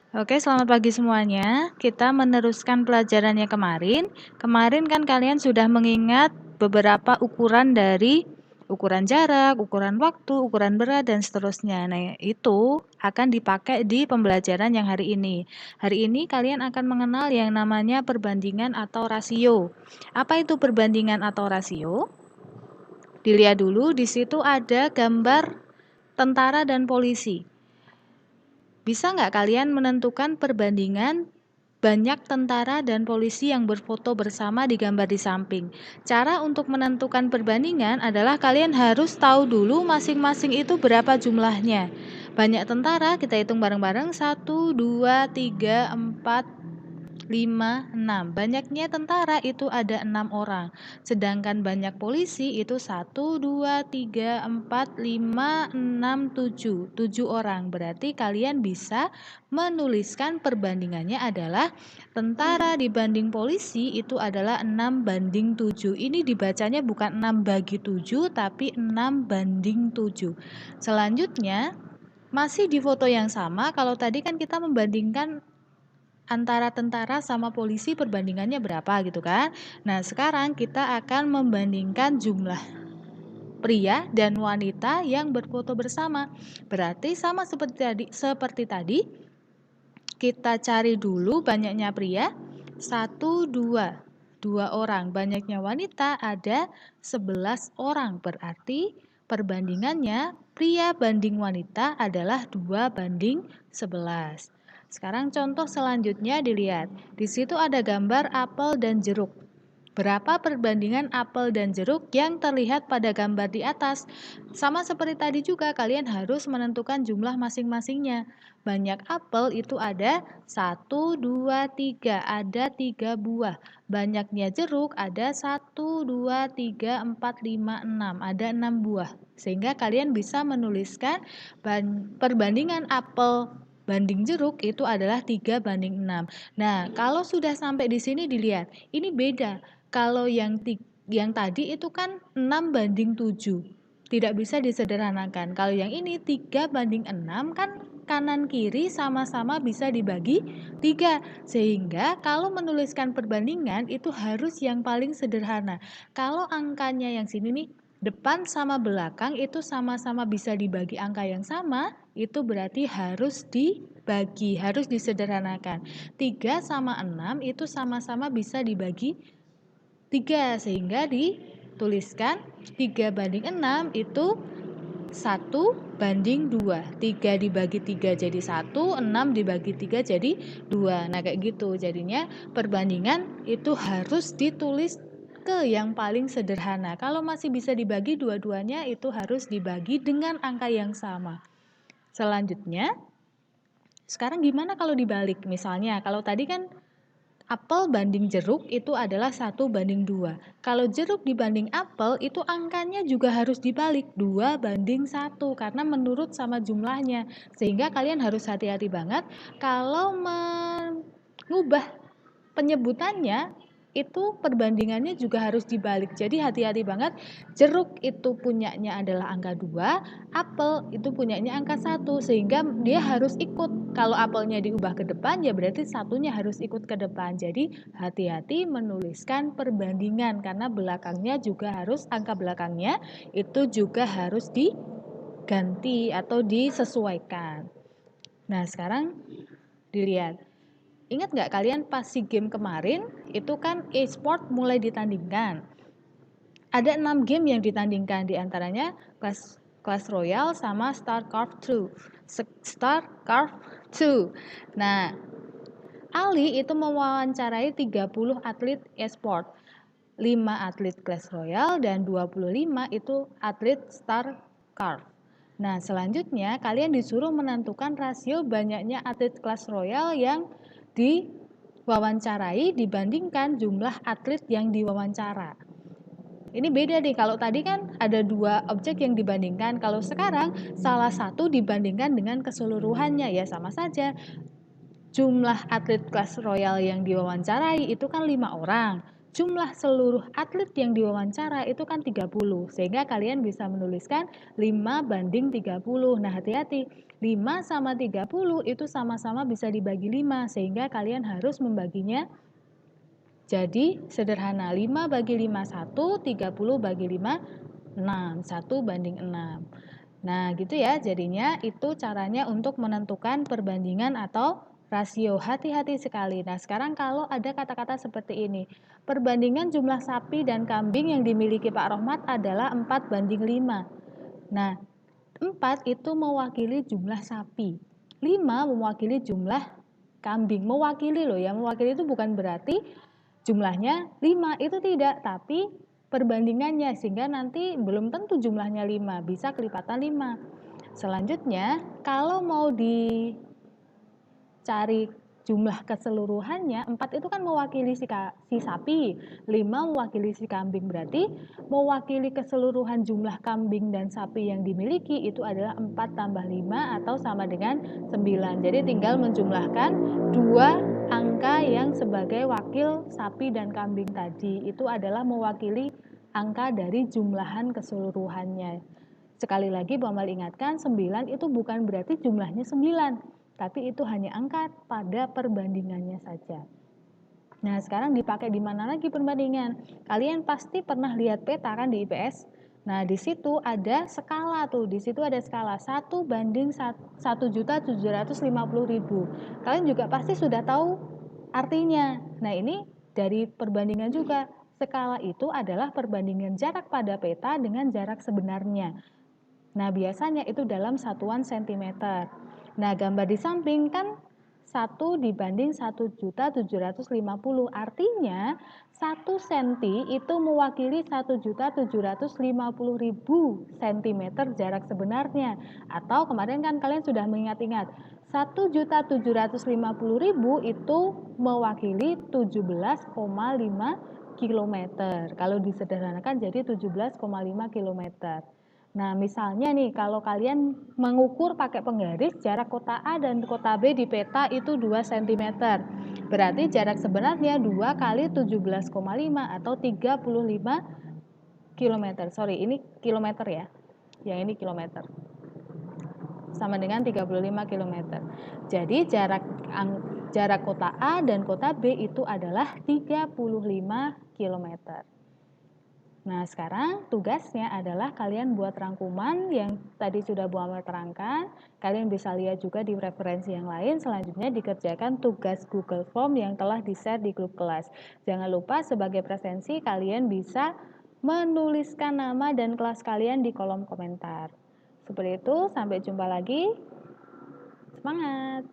Oke, selamat pagi semuanya. Kita meneruskan pelajarannya kemarin. Kemarin kan kalian sudah mengingat beberapa ukuran dari ukuran jarak, ukuran waktu, ukuran berat, dan seterusnya. Nah, itu akan dipakai di pembelajaran yang hari ini. Hari ini kalian akan mengenal yang namanya perbandingan atau rasio. Apa itu perbandingan atau rasio? Dilihat dulu, di situ ada gambar tentara dan polisi. Bisa nggak kalian menentukan perbandingan banyak tentara dan polisi yang berfoto bersama di gambar di samping? Cara untuk menentukan perbandingan adalah kalian harus tahu dulu masing-masing itu berapa jumlahnya. Banyak tentara, kita hitung bareng-bareng, 1, 2, 3, 4, 5, 6. Banyaknya tentara itu ada 6 orang. Sedangkan banyak polisi itu 1, 2, 3, 4, 5, 6, 7. 7 orang. Berarti kalian bisa menuliskan perbandingannya adalah tentara dibanding polisi itu adalah 6 banding 7. Ini dibacanya bukan 6 bagi 7 tapi 6 banding 7. Selanjutnya masih di foto yang sama, kalau tadi kan kita membandingkan antara tentara sama polisi perbandingannya berapa gitu kan. Nah, sekarang kita akan membandingkan jumlah pria dan wanita yang berfoto bersama. Berarti sama seperti tadi kita cari dulu banyaknya pria 1, 2. 2 orang. Banyaknya wanita ada 11 orang. Berarti perbandingannya pria banding wanita adalah 2 banding 11. Sekarang contoh selanjutnya dilihat. Di situ ada gambar apel dan jeruk. Berapa perbandingan apel dan jeruk yang terlihat pada gambar di atas? Sama seperti tadi juga, kalian harus menentukan jumlah masing-masingnya. Banyak apel itu ada 1, 2, 3, ada 3 buah. Banyaknya jeruk ada 1, 2, 3, 4, 5, 6, ada 6 buah. Sehingga kalian bisa menuliskan perbandingan apel banding jeruk itu adalah 3 banding 6. Nah, kalau sudah sampai di sini dilihat, ini beda. Kalau yang tadi itu kan 6 banding 7. Tidak bisa disederhanakan. Kalau yang ini 3 banding 6 kan kanan kiri sama-sama bisa dibagi 3. Sehingga kalau menuliskan perbandingan itu harus yang paling sederhana. Kalau angkanya yang sini nih, depan sama belakang itu sama-sama bisa dibagi angka yang sama, itu berarti harus dibagi, harus disederhanakan. 3 sama 6 itu sama-sama bisa dibagi 3, sehingga dituliskan 3 banding 6 itu 1 banding 2. 3 dibagi 3 jadi 1, 6 dibagi 3 jadi 2. Nah, kayak gitu. Jadinya perbandingan itu harus ditulis ke yang paling sederhana. Kalau masih bisa dibagi dua-duanya itu harus dibagi dengan angka yang sama. Selanjutnya, sekarang gimana kalau dibalik? Misalnya, kalau tadi kan apel banding jeruk itu adalah 1 banding 2. Kalau jeruk dibanding apel itu angkanya juga harus dibalik 2 banding 1 karena menurut sama jumlahnya. Sehingga kalian harus hati-hati banget kalau mengubah penyebutannya itu perbandingannya juga harus dibalik. Jadi hati-hati banget, jeruk itu punyanya adalah angka 2, apel itu punyanya angka 1, sehingga dia harus ikut. Kalau apelnya diubah ke depan ya berarti satunya harus ikut ke depan. Jadi hati-hati menuliskan perbandingan karena belakangnya juga harus, angka belakangnya itu juga harus diganti atau disesuaikan. Nah, sekarang dilihat. Ingat nggak kalian pas SEA Games kemarin, itu kan e-sport mulai ditandingkan. Ada 6 game yang ditandingkan, diantaranya Clash Royale sama StarCraft 2. StarCraft 2. Nah, Ali itu mewawancarai 30 atlet e-sport. 5 atlet Clash Royale dan 25 itu atlet StarCraft. Nah, selanjutnya kalian disuruh menentukan rasio banyaknya atlet Clash Royale yang diwawancarai dibandingkan jumlah atlet yang diwawancara. Ini beda nih, kalau tadi kan ada 2 objek yang dibandingkan, kalau sekarang salah satu dibandingkan dengan keseluruhannya, ya sama saja. Jumlah atlet Clash Royale yang diwawancarai itu kan 5 orang. jumlah seluruh atlet yang diwawancara itu kan 30, sehingga kalian bisa menuliskan 5 banding 30. Nah, hati-hati, 5 sama 30 itu sama-sama bisa dibagi 5, sehingga kalian harus membaginya jadi sederhana, 5 bagi 5 1, 30 bagi 5 6, 1 banding 6. Nah, gitu ya, jadinya itu caranya untuk menentukan perbandingan atau rasio. Hati-hati sekali. Nah, sekarang kalau ada kata-kata seperti ini, perbandingan jumlah sapi dan kambing yang dimiliki Pak Rohmat adalah 4 banding 5. Nah, 4 itu mewakili jumlah sapi, 5 mewakili jumlah kambing. Mewakili loh ya, mewakili itu bukan berarti jumlahnya 5, itu tidak, tapi perbandingannya, sehingga nanti belum tentu jumlahnya 5, bisa kelipatan 5. Selanjutnya, kalau mau dicari jumlah keseluruhannya, 4 itu kan mewakili si sapi, 5 mewakili si kambing, berarti mewakili keseluruhan jumlah kambing dan sapi yang dimiliki itu adalah 4 tambah 5 atau sama dengan 9. Jadi tinggal menjumlahkan dua angka yang sebagai wakil sapi dan kambing tadi, itu adalah mewakili angka dari jumlahan keseluruhannya. Sekali lagi Bamal ingatkan, 9 itu bukan berarti jumlahnya 9, tapi itu hanya angka pada perbandingannya saja. Nah, sekarang dipakai di mana lagi perbandingan? Kalian pasti pernah lihat peta kan di IPS? Nah, di situ ada skala tuh, di situ ada skala 1 banding 1.750.000. Kalian juga pasti sudah tahu artinya. Nah, ini dari perbandingan juga. Skala itu adalah perbandingan jarak pada peta dengan jarak sebenarnya. Nah, biasanya itu dalam satuan sentimeter. Nah, gambar di samping kan 1 dibanding 1.750. Artinya 1 cm itu mewakili 1.750.000 cm jarak sebenarnya. Atau kemarin kan kalian sudah mengingat-ingat, 1.750.000 itu mewakili 17,5 km. Kalau disederhanakan jadi 17,5 km. Nah, misalnya nih, kalau kalian mengukur pakai penggaris, jarak kota A dan kota B di peta itu 2 cm. Berarti jarak sebenarnya 2 kali 17,5 atau 35 km. Sorry, ini kilometer ya. Yang ini kilometer. Sama dengan 35 km. Jadi jarak kota A dan kota B itu adalah 35 km. Nah, sekarang tugasnya adalah kalian buat rangkuman yang tadi sudah Bu Amel terangkan. Kalian bisa lihat juga di referensi yang lain. Selanjutnya dikerjakan tugas Google Form yang telah di-share di grup kelas. Jangan lupa sebagai presensi kalian bisa menuliskan nama dan kelas kalian di kolom komentar. Seperti itu, sampai jumpa lagi. Semangat!